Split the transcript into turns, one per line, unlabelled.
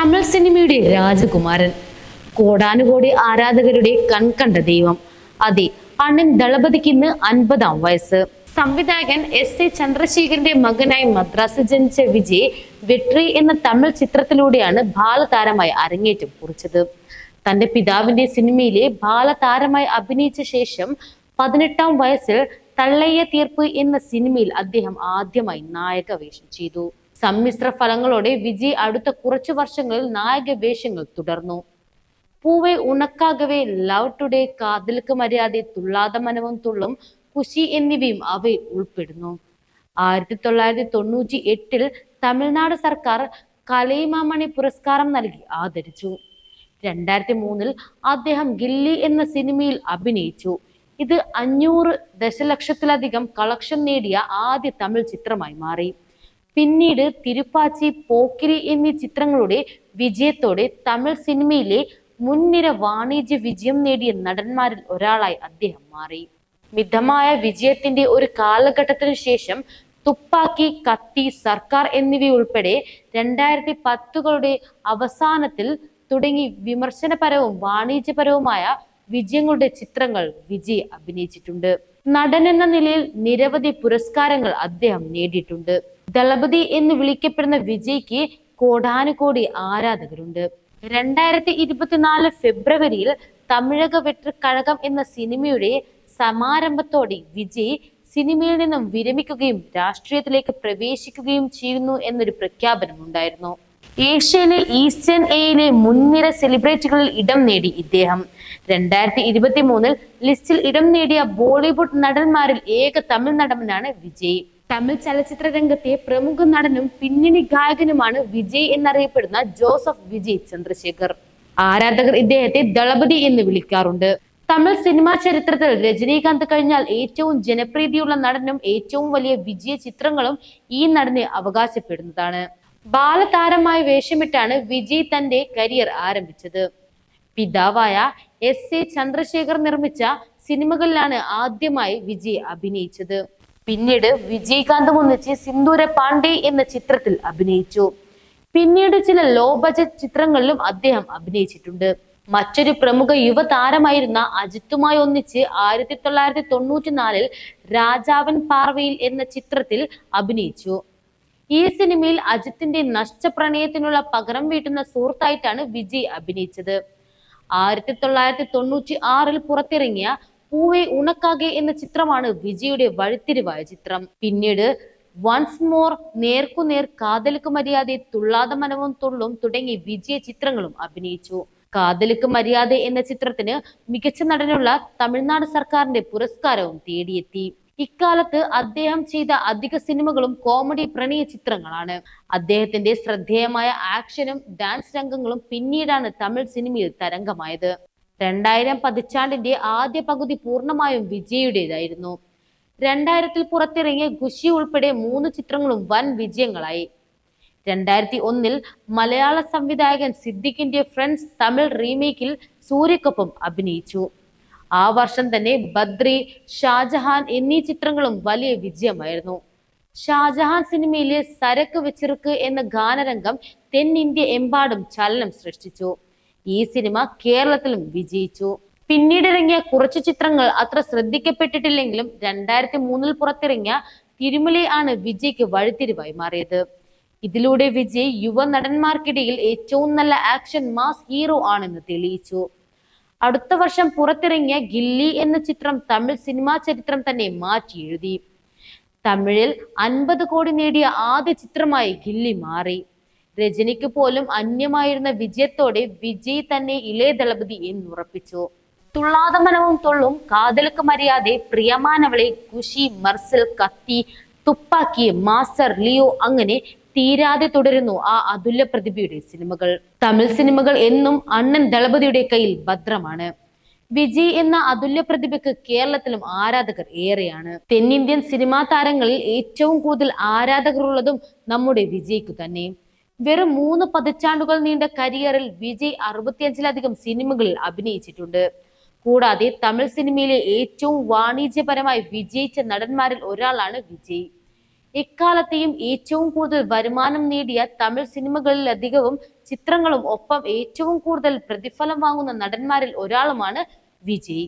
തമിഴ് സിനിമയുടെ രാജകുമാരൻ, കോടാനുകോടി ആരാധകരുടെ കൺകണ്ട ദൈവം. അതെ, അണ്ണൻ ദളപതിക്ക് ഇന്ന് 50-ാം വയസ്സ്. സംവിധായകൻ എസ് ചന്ദ്രശേഖരന്റെ മകനായി മദ്രാസിൽ ജനിച്ച വിജയ് വെട്രി എന്ന തമിഴ് ചിത്രത്തിലൂടെയാണ് ബാലതാരമായി അരങ്ങേറ്റം കുറിച്ചത്. തന്റെ പിതാവിന്റെ സിനിമയിലെ ബാലതാരമായി അഭിനയിച്ച ശേഷം 18-ാം വയസ്സിൽ തള്ളയ്യ തീർപ്പ് എന്ന സിനിമയിൽ അദ്ദേഹം ആദ്യമായി നായക വേഷം ചെയ്തു. സമ്മിശ്ര ഫലങ്ങളോടെ വിജയ് അടുത്ത കുറച്ചു വർഷങ്ങളിൽ നായക വേഷങ്ങൾ തുടർന്നു. പൂവേ ഉണക്കാകവേ, ലവ് ടുഡേ, കാതലുക്ക് മര്യാദ, തുള്ളാത മനവും തുള്ളും, കുശി എന്നിവയും അവയിൽ ഉൾപ്പെടുന്നു. 1998-ൽ തമിഴ്നാട് സർക്കാർ കലൈമാമണി പുരസ്കാരം നൽകി ആദരിച്ചു. 2003-ൽ അദ്ദേഹം ഗില്ലി എന്ന സിനിമയിൽ അഭിനയിച്ചു. ഇത് 500 ദശലക്ഷത്തിലധികം കളക്ഷൻ നേടിയ ആദ്യ തമിഴ് ചിത്രമായി മാറി. പിന്നീട് തിരുപ്പാച്ചി, പോക്കിരി എന്നീ ചിത്രങ്ങളുടെ വിജയത്തോടെ തമിഴ് സിനിമയിലെ മുൻനിര വാണിജ്യ വിജയം നേടിയ നടന്മാരിൽ ഒരാളായി അദ്ദേഹം മാറി. മിതമായ വിജയത്തിന്റെ ഒരു കാലഘട്ടത്തിനു ശേഷം തുപ്പാക്കി, കത്തി, സർക്കാർ എന്നിവയുൾപ്പെടെ 2010-കളുടെ അവസാനത്തിൽ തുടങ്ങി വിമർശനപരവും വാണിജ്യപരവുമായ വിജയങ്ങളുടെ ചിത്രങ്ങൾ വിജയ് അഭിനയിച്ചിട്ടുണ്ട്. നടൻ എന്ന നിലയിൽ നിരവധി പുരസ്കാരങ്ങൾ അദ്ദേഹം നേടിയിട്ടുണ്ട്. ദളപതി എന്ന് വിളിക്കപ്പെടുന്ന വിജയ്ക്ക് കോടാനുകോടി ആരാധകരുണ്ട്. 2024 ഫെബ്രുവരിയിൽ തമിഴക വെട്രിക്കഴകം എന്ന സിനിമയുടെ സമാരംഭത്തോടെ വിജയ് സിനിമയിൽ നിന്നും വിരമിക്കുകയും രാഷ്ട്രീയത്തിലേക്ക് പ്രവേശിക്കുകയും ചെയ്യുന്നു എന്നൊരു പ്രഖ്യാപനം ഉണ്ടായിരുന്നു. ഏഷ്യയിലെ ഈസ്റ്റേൺ എയിലെ മുൻനിര സെലിബ്രിറ്റികളിൽ ഇടം നേടി ഇദ്ദേഹം. 2023-ൽ ലിസ്റ്റിൽ ഇടം നേടിയ ബോളിവുഡ് നടന്മാരിൽ ഏക തമിഴ് നടനാണ് വിജയ്. തമിഴ് ചലച്ചിത്ര രംഗത്തെ പ്രമുഖ നടനും പിന്നണി ഗായകനുമാണ് വിജയ് എന്നറിയപ്പെടുന്ന ജോസഫ് വിജയ് ചന്ദ്രശേഖർ. ആരാധകർ ഇദ്ദേഹത്തെ ദളപതി എന്ന് വിളിക്കാറുണ്ട്. തമിഴ് സിനിമാ ചരിത്രത്തിൽ രജനീകാന്ത് കഴിഞ്ഞാൽ ഏറ്റവും ജനപ്രീതിയുള്ള നടനും ഏറ്റവും വലിയ വിജയ ചിത്രങ്ങളും ഈ നടനെ അവകാശപ്പെടുന്നതാണ്. ബാലതാരമായി വേഷമിട്ടാണ് വിജയ് തന്റെ കരിയർ ആരംഭിച്ചത്. പിതാവായ എസ് ചന്ദ്രശേഖർ നിർമ്മിച്ച സിനിമകളിലാണ് ആദ്യമായി വിജയ് അഭിനയിച്ചത്. പിന്നീട് വിജയകാന്തും ഒന്നിച്ച് സിന്ദൂര പാണ്ഡെ എന്ന ചിത്രത്തിൽ അഭിനയിച്ചു. പിന്നീട് ചില ലോ ബജറ്റ് ചിത്രങ്ങളിലും അദ്ദേഹം അഭിനയിച്ചിട്ടുണ്ട്. മറ്റൊരു പ്രമുഖ യുവതാരമായിരുന്ന അജിത്തുമായി ഒന്നിച്ച് 1994-ൽ രാജാവൻ പാർവയിൽ എന്ന ചിത്രത്തിൽ അഭിനയിച്ചു. ഈ സിനിമയിൽ അജിത്തിന്റെ നഷ്ടപ്രണയത്തിനുള്ള പകരം വീട്ടുന്ന സുഹൃത്തായിട്ടാണ് വിജയ് അഭിനയിച്ചത്. 1996-ൽ പുറത്തിറങ്ങിയ പൂവേ ഉണക്കാകെ എന്ന ചിത്രമാണ് വിജയുടെ വഴിത്തിരിവായ ചിത്രം. പിന്നീട് വൺസ് മോർ, നേർക്കുനേർ, കാതലുക്ക് മര്യാദ, തുള്ളാത മനവും തുള്ളും തുടങ്ങി വിജയ ചിത്രങ്ങളും അഭിനയിച്ചു. കാതലുക്ക് മര്യാദ എന്ന ചിത്രത്തിന് മികച്ച നടനുള്ള തമിഴ്നാട് സർക്കാരിന്റെ പുരസ്കാരവും തേടിയെത്തി. ഇക്കാലത്ത് അദ്ദേഹം ചെയ്ത അധിക സിനിമകളും കോമഡി പ്രണയ ചിത്രങ്ങളാണ്. അദ്ദേഹത്തിന്റെ ശ്രദ്ധേയമായ ആക്ഷനും ഡാൻസ് രംഗങ്ങളും പിന്നീടാണ് തമിഴ് സിനിമയിൽ തരംഗമായത്. 2000 പതിറ്റാണ്ടിന്റെ ആദ്യ പകുതി പൂർണ്ണമായും വിജയുടേതായിരുന്നു. 2000-ൽ പുറത്തിറങ്ങിയ ഖുഷി ഉൾപ്പെടെ 3 ചിത്രങ്ങളും വൻ വിജയങ്ങളായി. 2001-ൽ മലയാള സംവിധായകൻ സിദ്ദിഖിന്റെ ഫ്രണ്ട്സ് തമിഴ് റീമേക്കിൽ സൂര്യക്കൊപ്പം അഭിനയിച്ചു. ആ വർഷം തന്നെ ബദ്രി, ഷാജഹാൻ എന്നീ ചിത്രങ്ങളും വലിയ വിജയമായിരുന്നു. ഷാജഹാൻ സിനിമയിലെ സരക്ക് വെച്ചിറുക്ക് എന്ന ഗാനരംഗം തെന്നിന്ത്യ എമ്പാടും ചലനം സൃഷ്ടിച്ചു. ഈ സിനിമ കേരളത്തിലും വിജയിച്ചു. പിന്നീട് ഇറങ്ങിയ കുറച്ചു ചിത്രങ്ങൾ അത്ര ശ്രദ്ധിക്കപ്പെട്ടിട്ടില്ലെങ്കിലും 2003-ൽ പുറത്തിറങ്ങിയ തിരുമല ആണ് വിജയ്ക്ക് വഴിത്തിരിവായി മാറിയത്. ഇതിലൂടെ വിജയ് യുവ നടന്മാർക്കിടയിൽ ഏറ്റവും നല്ല ആക്ഷൻ മാസ് ഹീറോ ആണെന്ന് തെളിയിച്ചു. അടുത്ത വർഷം പുറത്തിറങ്ങിയ ഗില്ലി എന്ന ചിത്രം തമിഴ് സിനിമാ ചരിത്രം തന്നെ മാറ്റി എഴുതി. തമിഴിൽ 50 കോടി നേടിയ ആദ്യ ചിത്രമായി ഗില്ലി മാറി. രജനിക്ക് പോലും അന്യമായിരുന്ന വിജയത്തോടെ വിജയ് തന്നെ ഇളയ ദളപതി എന്നുറപ്പിച്ചു. തുള്ളാത മനവും തുള്ളും, കാതലുക്ക് മര്യാദ, പ്രിയമാനവളെ, ഖുഷി, മർസൽ, കത്തി, തുപ്പാക്കി, മാസ്റ്റർ, ലിയോ അങ്ങനെ തീരാതെ തുടരുന്നു ആ അതുല്യ പ്രതിഭയുടെ സിനിമകൾ. തമിഴ് സിനിമകൾ എന്നും അണ്ണൻ ദളപതിയുടെ കയ്യിൽ ഭദ്രമാണ്. വിജയ് എന്ന അതുല്യ പ്രതിഭയ്ക്ക് കേരളത്തിലും ആരാധകർ ഏറെയാണ്. തെന്നിന്ത്യൻ സിനിമാ താരങ്ങളിൽ ഏറ്റവും കൂടുതൽ ആരാധകർ ഉള്ളതും നമ്മുടെ വിജയ്ക്ക് തന്നെ. വെറും 3 പതിറ്റാണ്ടുകൾ നീണ്ട കരിയറിൽ വിജയ് 65-ലധികം സിനിമകളിൽ അഭിനയിച്ചിട്ടുണ്ട്. കൂടാതെ തമിഴ് സിനിമയിലെ ഏറ്റവും വാണിജ്യപരമായി വിജയിച്ച നടന്മാരിൽ ഒരാളാണ് വിജയ്. എക്കാലത്തെയും ഏറ്റവും കൂടുതൽ വരുമാനം നേടിയ തമിഴ് സിനിമകളിലധികവും ചിത്രങ്ങളും ഒപ്പം ഏറ്റവും കൂടുതൽ പ്രതിഫലം വാങ്ങുന്ന നടന്മാരിൽ ഒരാളുമാണ് വിജയ്.